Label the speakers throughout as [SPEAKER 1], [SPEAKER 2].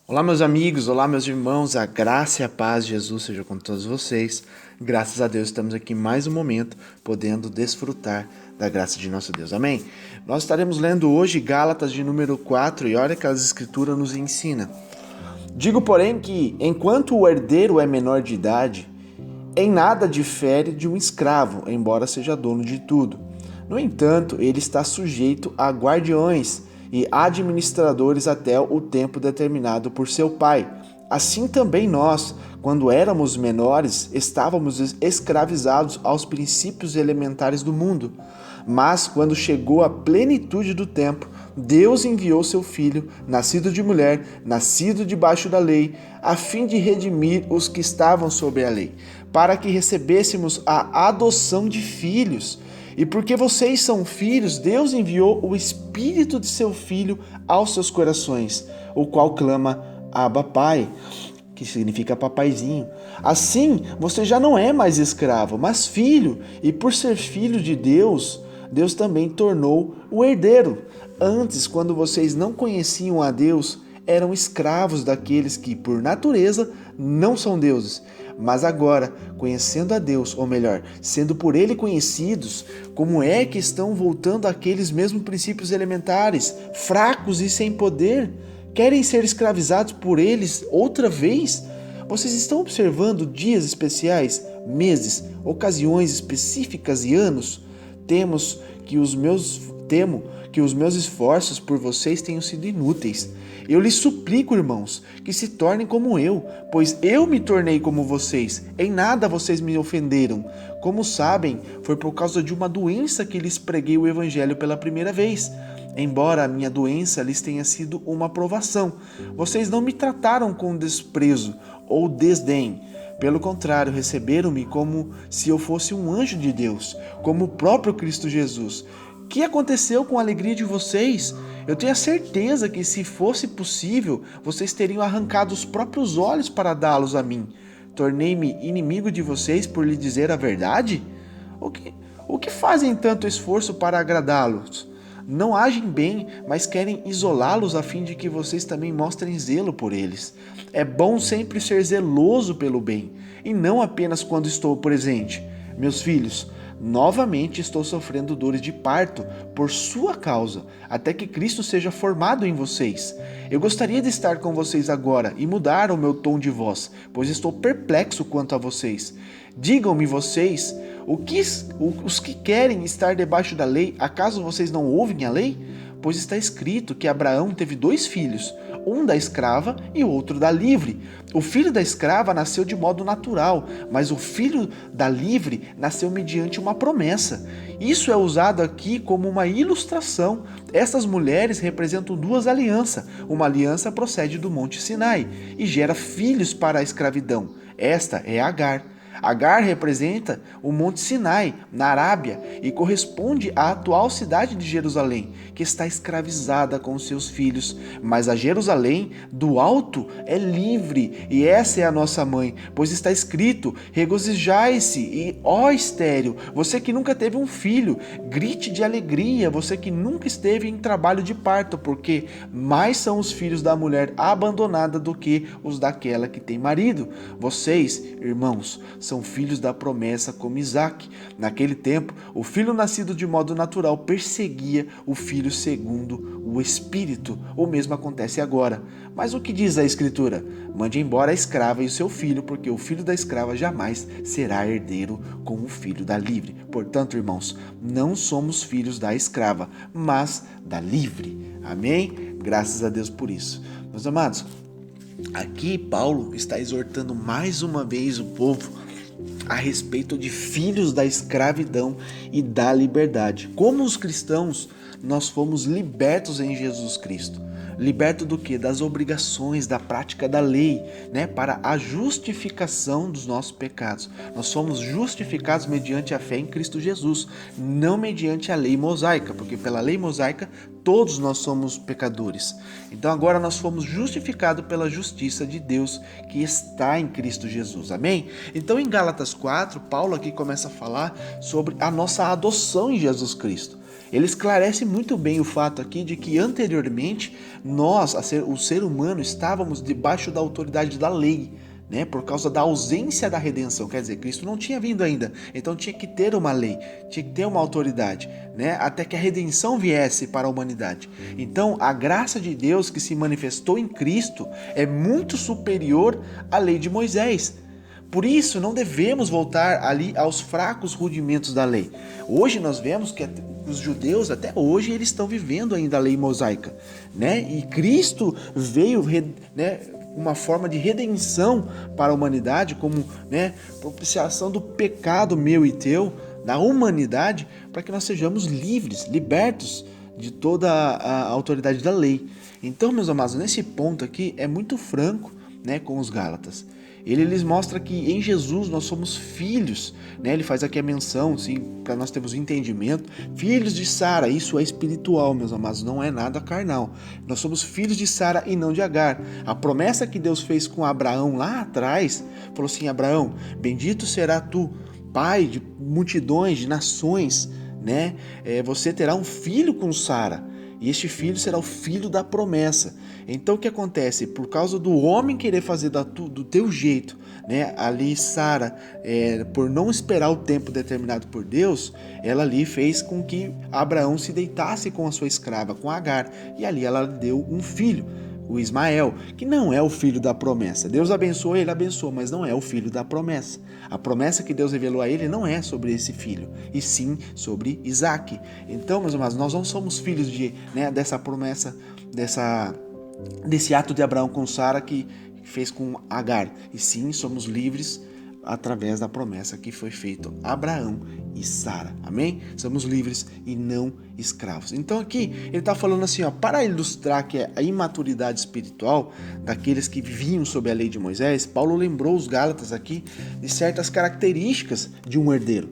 [SPEAKER 1] Olá, meus amigos, olá, meus irmãos, a graça e a paz de Jesus seja com todos vocês. Graças a Deus estamos aqui mais um momento, podendo desfrutar da graça de nosso Deus. Amém? Nós estaremos lendo hoje Gálatas de número 4 e olha que as escrituras nos ensina. Digo, porém, que enquanto o herdeiro é menor de idade, em nada difere de um escravo, embora seja dono de tudo. No entanto, ele está sujeito a guardiões e administradores até o tempo determinado por seu pai. Assim também nós, quando éramos menores, estávamos escravizados aos princípios elementares do mundo. Mas quando chegou a plenitude do tempo, Deus enviou seu Filho, nascido de mulher, nascido debaixo da lei, a fim de redimir os que estavam sob a lei, para que recebêssemos a adoção de filhos. E porque vocês são filhos, Deus enviou o Espírito de seu Filho aos seus corações, o qual clama, Abba, Pai, que significa papaizinho. Assim, você já não é mais escravo, mas filho, e por ser filho de Deus, Deus também tornou o herdeiro. Antes, quando vocês não conheciam a Deus, eram escravos daqueles que, por natureza, não são deuses. Mas agora, conhecendo a Deus, ou melhor, sendo por Ele conhecidos, como é que estão voltando àqueles mesmos princípios elementares, fracos e sem poder? Querem ser escravizados por eles outra vez? Vocês estão observando dias especiais, meses, ocasiões específicas e anos? Temo que os meus esforços por vocês tenham sido inúteis. Eu lhes suplico, irmãos, que se tornem como eu, pois eu me tornei como vocês. Em nada vocês me ofenderam. Como sabem, foi por causa de uma doença que lhes preguei o evangelho pela primeira vez. Embora a minha doença lhes tenha sido uma provação, vocês não me trataram com desprezo ou desdém. Pelo contrário, receberam-me como se eu fosse um anjo de Deus, como o próprio Cristo Jesus. O que aconteceu com a alegria de vocês? Eu tenho a certeza que, se fosse possível, vocês teriam arrancado os próprios olhos para dá-los a mim. Tornei-me inimigo de vocês por lhe dizer a verdade? O que fazem tanto esforço para agradá-los? Não agem bem, mas querem isolá-los a fim de que vocês também mostrem zelo por eles. É bom sempre ser zeloso pelo bem, e não apenas quando estou presente. Meus filhos, novamente estou sofrendo dores de parto por sua causa, até que Cristo seja formado em vocês. Eu gostaria de estar com vocês agora e mudar o meu tom de voz, pois estou perplexo quanto a vocês. Digam-me vocês, os que querem estar debaixo da lei, acaso vocês não ouvem a lei? Pois está escrito que Abraão teve 2 filhos, um da escrava e outro da livre. O filho da escrava nasceu de modo natural, mas o filho da livre nasceu mediante uma promessa. Isso é usado aqui como uma ilustração. Essas mulheres representam 2 alianças. Uma aliança procede do Monte Sinai e gera filhos para a escravidão. Esta é Agar. Agar representa o Monte Sinai, na Arábia, e corresponde à atual cidade de Jerusalém, que está escravizada com seus filhos. Mas a Jerusalém do alto é livre, e essa é a nossa mãe, pois está escrito: regozijai-se, e ó estéril, você que nunca teve um filho, grite de alegria, você que nunca esteve em trabalho de parto, porque mais são os filhos da mulher abandonada do que os daquela que tem marido. Vocês, irmãos, são filhos da promessa como Isaque. Naquele tempo, o filho nascido de modo natural perseguia o filho segundo o Espírito. O mesmo acontece agora. Mas o que diz a Escritura? Mande embora a escrava e o seu filho, porque o filho da escrava jamais será herdeiro com o filho da livre. Portanto, irmãos, não somos filhos da escrava, mas da livre. Amém? Graças a Deus por isso. Meus amados, aqui Paulo está exortando mais uma vez o povo a respeito de filhos da escravidão e da liberdade. Como os cristãos, nós fomos libertos em Jesus Cristo. Liberto do quê? Das obrigações, da prática da lei, né? Para a justificação dos nossos pecados. Nós somos justificados mediante a fé em Cristo Jesus, não mediante a lei mosaica, porque pela lei mosaica todos nós somos pecadores. Então agora nós fomos justificados pela justiça de Deus que está em Cristo Jesus. Amém? Então em Gálatas 4, Paulo aqui começa a falar sobre a nossa adoção em Jesus Cristo. Ele esclarece muito bem o fato aqui de que anteriormente o ser humano, estávamos debaixo da autoridade da lei, né? Por causa da ausência da redenção. Quer dizer, Cristo não tinha vindo ainda, então tinha que ter uma lei, tinha que ter uma autoridade, né? Até que a redenção viesse para a humanidade. Então, a graça de Deus que se manifestou em Cristo é muito superior à lei de Moisés. Por isso, não devemos voltar ali aos fracos rudimentos da lei. Hoje nós vemos que os judeus, até hoje, eles estão vivendo ainda a lei mosaica, né? E Cristo veio, né, uma forma de redenção para a humanidade, como, né, propiciação do pecado meu e teu, da humanidade, para que nós sejamos livres, libertos de toda a autoridade da lei. Então, meus amados, nesse ponto aqui é muito franco, né, com os Gálatas. Ele lhes mostra que em Jesus nós somos filhos, né? Ele faz aqui a menção, sim, para nós termos entendimento, filhos de Sara. Isso é espiritual, meus amados, não é nada carnal. Nós somos filhos de Sara e não de Agar. A promessa que Deus fez com Abraão lá atrás, falou assim: Abraão, bendito será tu, pai de multidões, de nações, né? Você terá um filho com Sara. E este filho será o filho da promessa. Então o que acontece? Por causa do homem querer fazer do teu jeito, né? Ali Sara, por não esperar o tempo determinado por Deus, ela ali fez com que Abraão se deitasse com a sua escrava, com Agar. E ali ela deu um filho, o Ismael, que não é o filho da promessa. Deus abençoa, ele abençoa, mas não é o filho da promessa. A promessa que Deus revelou a ele não é sobre esse filho, e sim sobre Isaque. Então, meus amados, nós não somos filhos dessa promessa, desse ato de Abraão com Sara que fez com Agar, e sim somos livres através da promessa que foi feita a Abraão e Sara, amém? Somos livres e não escravos. Então aqui ele está falando assim, ó, para ilustrar que a imaturidade espiritual daqueles que viviam sob a lei de Moisés, Paulo lembrou os Gálatas aqui de certas características de um herdeiro.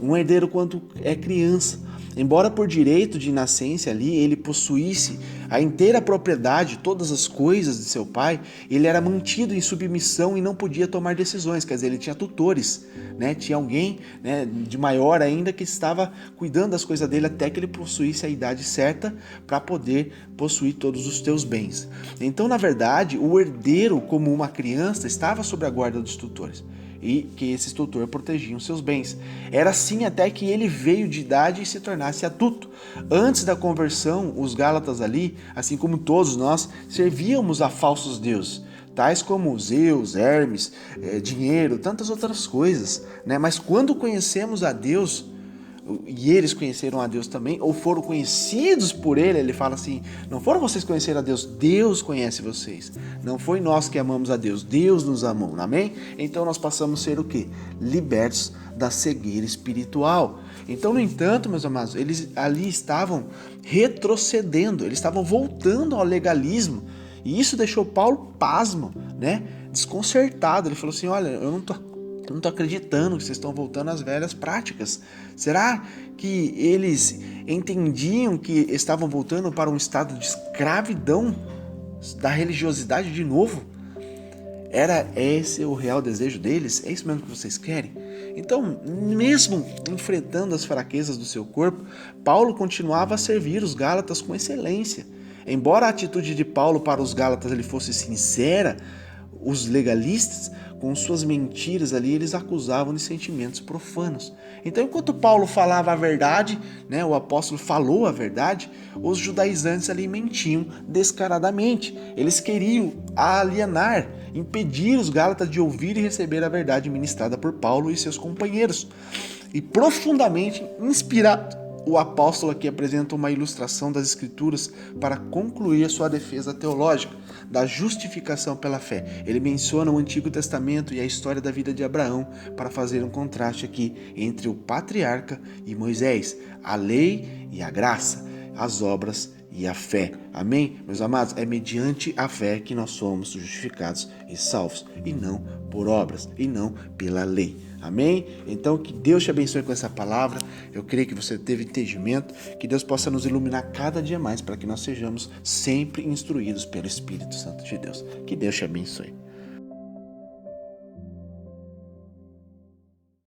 [SPEAKER 1] Um herdeiro quando é criança. Embora por direito de nascença ali ele possuísse a inteira propriedade, todas as coisas de seu pai, ele era mantido em submissão e não podia tomar decisões, quer dizer, ele tinha tutores, né? Tinha alguém, né, de maior ainda que estava cuidando das coisas dele até que ele possuísse a idade certa para poder possuir todos os teus bens. Então, na verdade, o herdeiro, como uma criança, estava sob a guarda dos tutores, e que esses tutores protegiam seus bens. Era assim até que ele veio de idade e se tornasse adulto. Antes da conversão, os Gálatas ali, assim como todos nós, servíamos a falsos deuses, tais como Zeus, Hermes, dinheiro, tantas outras coisas, né? Mas quando conhecemos a Deus, e eles conheceram a Deus também, ou foram conhecidos por ele fala assim, não foram vocês conhecer a Deus, Deus conhece vocês. Não foi nós que amamos a Deus, Deus nos amou, amém? Então nós passamos a ser o quê? Libertos da cegueira espiritual. Então, no entanto, meus amados, eles ali estavam retrocedendo, eles estavam voltando ao legalismo, e isso deixou Paulo pasmo, né? Desconcertado. Ele falou assim, olha, eu não tô acreditando que vocês estão voltando às velhas práticas. Será que eles entendiam que estavam voltando para um estado de escravidão da religiosidade de novo? Era esse o real desejo deles? É isso mesmo que vocês querem? Então, mesmo enfrentando as fraquezas do seu corpo, Paulo continuava a servir os Gálatas com excelência. Embora a atitude de Paulo para os Gálatas ele fosse sincera, os legalistas, com suas mentiras ali, eles acusavam de sentimentos profanos. Então, enquanto Paulo falava a verdade, né, o apóstolo falou a verdade, os judaizantes ali mentiam descaradamente. Eles queriam alienar, impedir os Gálatas de ouvir e receber a verdade ministrada por Paulo e seus companheiros. E profundamente inspirado, o apóstolo aqui apresenta uma ilustração das Escrituras para concluir a sua defesa teológica da justificação pela fé. Ele menciona o Antigo Testamento e a história da vida de Abraão para fazer um contraste aqui entre o patriarca e Moisés, a lei e a graça, as obras e a fé. Amém? Meus amados, é mediante a fé que nós somos justificados e salvos, e não por obras, e não pela lei. Amém? Então, que Deus te abençoe com essa palavra. Eu creio que você teve entendimento, que Deus possa nos iluminar cada dia mais para que nós sejamos sempre instruídos pelo Espírito Santo de Deus. Que Deus te abençoe.